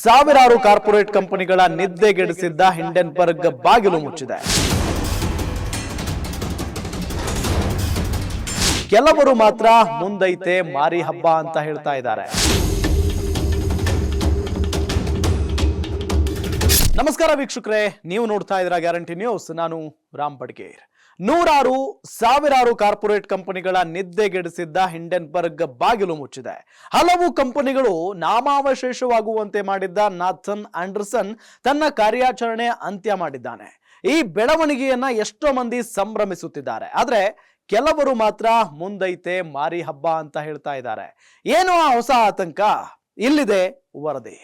ಸಾವಿರಾರು ಕಾರ್ಪೊರೇಟ್ ಕಂಪನಿಗಳ ನಿದ್ದೆಗೆಡಿಸಿದ್ದ ಹಿಂಡೆನ್ಬರ್ಗ್ ಬಾಗಿಲು ಮುಚ್ಚಿದೆ. ಕೆಲವರು ಮಾತ್ರ ಮುಂದೈತೆ ಮಾರಿ ಹಬ್ಬ ಅಂತ ಹೇಳ್ತಾ ಇದ್ದಾರೆ. ನಮಸ್ಕಾರ ವೀಕ್ಷಕರೇ, ನೀವು ನೋಡ್ತಾ ಇದ್ದೀರಾ ಗ್ಯಾರಂಟಿ ನ್ಯೂಸ್. ನಾನು ರಾಮ್ ಬಡ್ಗೇರ್. ನೂರಾರು ಸಾವಿರಾರು ಕಾರ್ಪೊರೇಟ್ ಕಂಪನಿಗಳ ನಿದ್ದೆಗೆಡಿಸಿದ್ದ ಹಿಂಡೆನ್ಬರ್ಗ್ ಬಾಗಿಲು ಮುಚ್ಚಿದೆ. ಹಲವು ಕಂಪನಿಗಳು ನಾಮಾವಶೇಷವಾಗುವಂತೆ ಮಾಡಿದ್ದ ನಾಥನ್ ಆಂಡರ್ಸನ್ ತನ್ನ ಕಾರ್ಯಾಚರಣೆ ಅಂತ್ಯ ಮಾಡಿದ್ದಾನೆ. ಈ ಬೆಳವಣಿಗೆಯನ್ನ ಎಷ್ಟೋ ಮಂದಿ ಸಂಭ್ರಮಿಸುತ್ತಿದ್ದಾರೆ. ಆದ್ರೆ ಕೆಲವರು ಮಾತ್ರ ಮುಂದೈತೆ ಮಾರಿ ಹಬ್ಬ ಅಂತ ಹೇಳ್ತಾ ಇದ್ದಾರೆ. ಏನು ಆ ಹೊಸ ಆತಂಕ? ಇಲ್ಲಿದೆ ವರದಿ.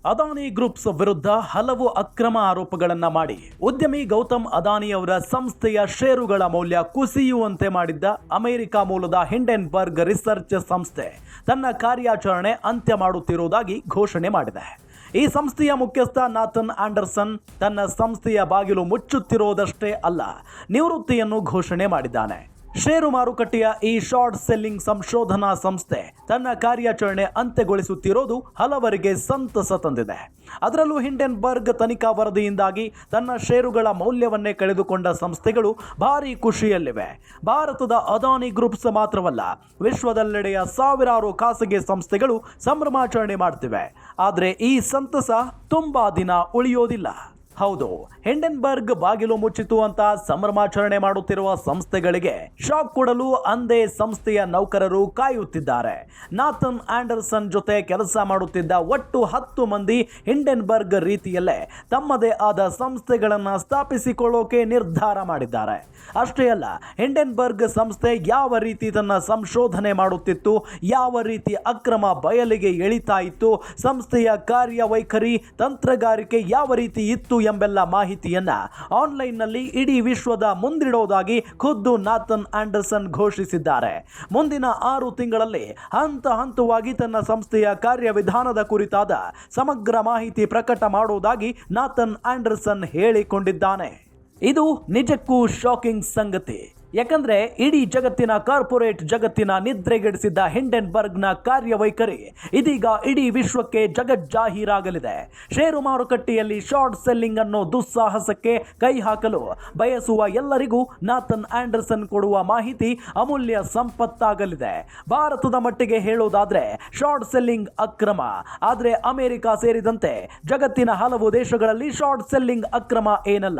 ಅದಾನಿ ಗ್ರೂಪ್ಸ್ ವಿರುದ್ಧ ಹಲವು ಅಕ್ರಮ ಆರೋಪಗಳನ್ನ ಮಾಡಿ ಉದ್ಯಮಿ ಗೌತಮ್ ಅದಾನಿ ಅವರ ಸಂಸ್ಥೆಯ ಷೇರುಗಳ ಮೌಲ್ಯ ಕುಸಿಯುವಂತೆ ಮಾಡಿದ್ದ ಅಮೆರಿಕ ಮೂಲದ ಹಿಂಡೆನ್ಬರ್ಗ್ ರಿಸರ್ಚ್ ಸಂಸ್ಥೆ ತನ್ನ ಕಾರ್ಯಾಚರಣೆ ಅಂತ್ಯ ಮಾಡುತ್ತಿರುವುದಾಗಿ ಘೋಷಣೆ ಮಾಡಿದೆ. ಈ ಸಂಸ್ಥೆಯ ಮುಖ್ಯಸ್ಥ ನಾಥನ್ ಆಂಡರ್ಸನ್ ತನ್ನ ಸಂಸ್ಥೆಯ ಬಾಗಿಲು ಮುಚ್ಚುತ್ತಿರುವುದಷ್ಟೇ ಅಲ್ಲ, ನಿವೃತ್ತಿಯನ್ನು ಘೋಷಣೆ ಮಾಡಿದ್ದಾನೆ. ಷೇರು ಮಾರುಕಟ್ಟೆಯ ಈ ಶಾರ್ಟ್ ಸೆಲ್ಲಿಂಗ್ ಸಂಶೋಧನಾ ಸಂಸ್ಥೆ ತನ್ನ ಕಾರ್ಯಾಚರಣೆ ಅಂತ್ಯಗೊಳಿಸುತ್ತಿರೋದು ಹಲವರಿಗೆ ಸಂತಸ ತಂದಿದೆ. ಅದರಲ್ಲೂ ಹಿಂಡೆನ್ಬರ್ಗ್ ತನಿಖಾ ವರದಿಯಿಂದಾಗಿ ತನ್ನ ಷೇರುಗಳ ಮೌಲ್ಯವನ್ನೇ ಕಳೆದುಕೊಂಡ ಸಂಸ್ಥೆಗಳು ಭಾರಿ ಖುಷಿಯಲ್ಲಿವೆ. ಭಾರತದ ಅದಾನಿ ಗ್ರೂಪ್ಸ್ ಮಾತ್ರವಲ್ಲ, ವಿಶ್ವದೆಲ್ಲೆಡೆಯ ಸಾವಿರಾರು ಖಾಸಗಿ ಸಂಸ್ಥೆಗಳು ಸಂಭ್ರಮಾಚರಣೆ ಮಾಡ್ತಿವೆ. ಆದರೆ ಈ ಸಂತಸ ತುಂಬಾ ದಿನ ಉಳಿಯೋದಿಲ್ಲ. ಹೌದು, ಹಿಂಡೆನ್ಬರ್ಗ್ ಬಾಗಿಲು ಮುಚ್ಚಿತು ಅಂತ ಸಂಭ್ರಮಾಚರಣೆ ಮಾಡುತ್ತಿರುವ ಸಂಸ್ಥೆಗಳಿಗೆ ಶಾಕ್ ಕೊಡಲು ಅಂದೇ ಸಂಸ್ಥೆಯ ನೌಕರರು ಕಾಯುತ್ತಿದ್ದಾರೆ. ನಾಥನ್ ಆಂಡರ್ಸನ್ ಜೊತೆ ಕೆಲಸ ಮಾಡುತ್ತಿದ್ದ ಒಟ್ಟು 10 ಮಂದಿ ಹಿಂಡೆನ್ಬರ್ಗ್ ರೀತಿಯಲ್ಲೇ ತಮ್ಮದೇ ಆದ ಸಂಸ್ಥೆಗಳನ್ನು ಸ್ಥಾಪಿಸಿಕೊಳ್ಳೋಕೆ ನಿರ್ಧಾರ ಮಾಡಿದ್ದಾರೆ. ಅಷ್ಟೇ ಅಲ್ಲ, ಹಿಂಡೆನ್ಬರ್ಗ್ ಸಂಸ್ಥೆ ಯಾವ ರೀತಿ ತನ್ನ ಸಂಶೋಧನೆ ಮಾಡುತ್ತಿತ್ತು, ಯಾವ ರೀತಿ ಅಕ್ರಮ ಬಯಲಿಗೆ ಎಳಿತಾ ಇತ್ತು, ಸಂಸ್ಥೆಯ ಕಾರ್ಯವೈಖರಿ ತಂತ್ರಗಾರಿಕೆ ಯಾವ ರೀತಿ ಇತ್ತು ಎಂಬೆಲ್ಲ ಮಾಹಿತಿಯನ್ನ ಆನ್ಲೈನ್ನಲ್ಲಿ ಇಡೀ ವಿಶ್ವದ ಮುಂದಿಡೋದಾಗಿ ಖುದ್ದು ನಾಥನ್ ಆಂಡರ್ಸನ್ ಘೋಷಿಸಿದ್ದಾರೆ. ಮುಂದಿನ 6 ತಿಂಗಳಲ್ಲಿ ಹಂತವಾಗಿ ತನ್ನ ಸಂಸ್ಥೆಯ ಕಾರ್ಯವಿಧಾನದ ಕುರಿತಾದ ಸಮಗ್ರ ಮಾಹಿತಿ ಪ್ರಕಟ ಮಾಡುವುದಾಗಿ ನಾಥನ್ ಆಂಡರ್ಸನ್ ಹೇಳಿಕೊಂಡಿದ್ದಾನೆ. ಇದು ನಿಜಕ್ಕೂ ಶಾಕಿಂಗ್ ಸಂಗತಿ. ಯಾಕಂದ್ರೆ ಇಡೀ ಜಗತ್ತಿನ ಕಾರ್ಪೊರೇಟ್ ಜಗತ್ತಿನ ನಿದ್ರೆಗೆಡಿಸಿದ್ದ ಹಿಂಡೆನ್ಬರ್ಗ್ನ ಕಾರ್ಯವೈಖರಿ ಇದೀಗ ಇಡೀ ವಿಶ್ವಕ್ಕೆ ಜಗಜ್ಜಾಹೀರಾಗಲಿದೆ. ಷೇರು ಮಾರುಕಟ್ಟೆಯಲ್ಲಿ ಶಾರ್ಟ್ ಸೆಲ್ಲಿಂಗ್ ಅನ್ನೋ ದುಸ್ಸಾಹಸಕ್ಕೆ ಕೈ ಹಾಕಲು ಬಯಸುವ ಎಲ್ಲರಿಗೂ ನಾಥನ್ ಆಂಡರ್ಸನ್ ಕೊಡುವ ಮಾಹಿತಿ ಅಮೂಲ್ಯ ಸಂಪತ್ತಾಗಲಿದೆ. ಭಾರತದ ಮಟ್ಟಿಗೆ ಹೇಳೋದಾದ್ರೆ ಶಾರ್ಟ್ ಸೆಲ್ಲಿಂಗ್ ಅಕ್ರಮ, ಆದ್ರೆ ಅಮೆರಿಕ ಸೇರಿದಂತೆ ಜಗತ್ತಿನ ಹಲವು ದೇಶಗಳಲ್ಲಿ ಶಾರ್ಟ್ ಸೆಲ್ಲಿಂಗ್ ಅಕ್ರಮ ಏನಲ್ಲ.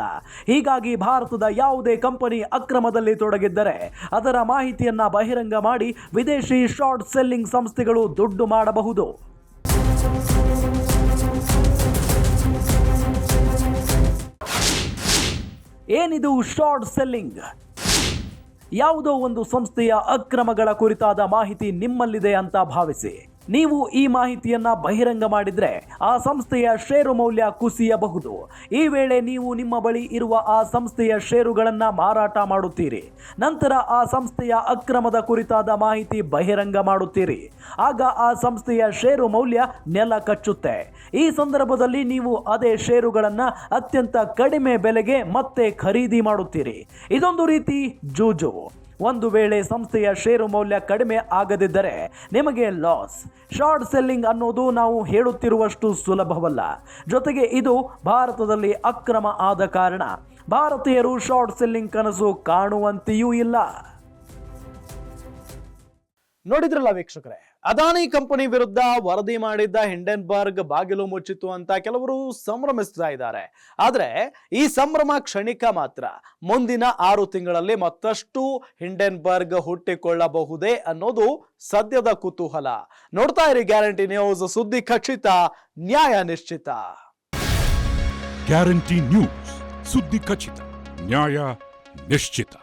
ಹೀಗಾಗಿ ಭಾರತದ ಯಾವುದೇ ಕಂಪನಿ ಅಕ್ರಮದಲ್ಲಿ ತೊಡಗಿದ್ದರೆ ಅದರ ಮಾಹಿತಿಯನ್ನ ಬಹಿರಂಗ ಮಾಡಿ ವಿದೇಶಿ ಶಾರ್ಟ್ ಸೆಲ್ಲಿಂಗ್ ಸಂಸ್ಥೆಗಳು ದುಡ್ಡು ಮಾಡಬಹುದು. ಏನಿದು ಶಾರ್ಟ್ ಸೆಲ್ಲಿಂಗ್? ಯಾವುದೋ ಒಂದು ಸಂಸ್ಥೆಯ ಅಕ್ರಮಗಳ ಕುರಿತಾದ ಮಾಹಿತಿ ನಿಮ್ಮಲ್ಲಿದೆ ಅಂತ ಭಾವಿಸಿ ನೀವು ಈ ಮಾಹಿತಿಯನ್ನ ಬಹಿರಂಗ ಮಾಡಿದ್ರೆ ಆ ಸಂಸ್ಥೆಯ ಷೇರು ಮೌಲ್ಯ ಕುಸಿಯಬಹುದು. ಈ ವೇಳೆ ನೀವು ನಿಮ್ಮ ಬಳಿ ಇರುವ ಆ ಸಂಸ್ಥೆಯ ಷೇರುಗಳನ್ನ ಮಾರಾಟ ಮಾಡುತ್ತೀರಿ. ನಂತರ ಆ ಸಂಸ್ಥೆಯ ಅಕ್ರಮದ ಕುರಿತಾದ ಮಾಹಿತಿ ಬಹಿರಂಗ ಮಾಡುತ್ತೀರಿ. ಆಗ ಆ ಸಂಸ್ಥೆಯ ಷೇರು ಮೌಲ್ಯ ನೆಲ ಕಚ್ಚುತ್ತೆ. ಈ ಸಂದರ್ಭದಲ್ಲಿ ನೀವು ಅದೇ ಷೇರುಗಳನ್ನ ಅತ್ಯಂತ ಕಡಿಮೆ ಬೆಲೆಗೆ ಮತ್ತೆ ಖರೀದಿ ಮಾಡುತ್ತೀರಿ. ಇದೊಂದು ರೀತಿ ಜೂಜು. ಒಂದು ವೇಳೆ ಸಂಸ್ಥೆಯ ಷೇರು ಮೌಲ್ಯ ಕಡಿಮೆ ಆಗದಿದ್ದರೆ ನಿಮಗೆ ಲಾಸ್. ಶಾರ್ಟ್ ಸೆಲ್ಲಿಂಗ್ ಅನ್ನೋದು ನಾವು ಹೇಳುತ್ತಿರುವಷ್ಟು ಸುಲಭವಲ್ಲ. ಜೊತೆಗೆ ಇದು ಭಾರತದಲ್ಲಿ ಅಕ್ರಮ ಆದ ಕಾರಣ ಭಾರತೀಯರು ಶಾರ್ಟ್ ಸೆಲ್ಲಿಂಗ್ ಕನಸು ಕಾಣುವಂತೆಯೂ ಇಲ್ಲ. ನೋಡಿದ್ರಲ್ಲ ವೀಕ್ಷಕರೇ, ಅದಾನಿ ಕಂಪನಿ ವಿರುದ್ಧ ವರದಿ ಮಾಡಿದ್ದ ಹಿಂಡೆನ್ಬರ್ಗ್ ಬಾಗಿಲು ಮುಚ್ಚಿತು ಅಂತ ಕೆಲವರು ಸಂಭ್ರಮಿಸ್ತಾ ಇದ್ದಾರೆ. ಆದ್ರೆ ಈ ಸಂಭ್ರಮ ಕ್ಷಣಿಕ ಮಾತ್ರ. ಮುಂದಿನ 6 ತಿಂಗಳಲ್ಲಿ ಮತ್ತಷ್ಟು ಹಿಂಡೆನ್ಬರ್ಗ್ ಹುಟ್ಟಿಕೊಳ್ಳಬಹುದೇ ಅನ್ನೋದು ಸದ್ಯದ ಕುತೂಹಲ. ನೋಡ್ತಾ ಇರಿ ಗ್ಯಾರಂಟಿ ನ್ಯೂಸ್, ಸುದ್ದಿ ಖಚಿತ, ನ್ಯಾಯ ನಿಶ್ಚಿತ. ಗ್ಯಾರಂಟಿ ನ್ಯೂಸ್, ಸುದ್ದಿ ಖಚಿತ, ನ್ಯಾಯ ನಿಶ್ಚಿತ.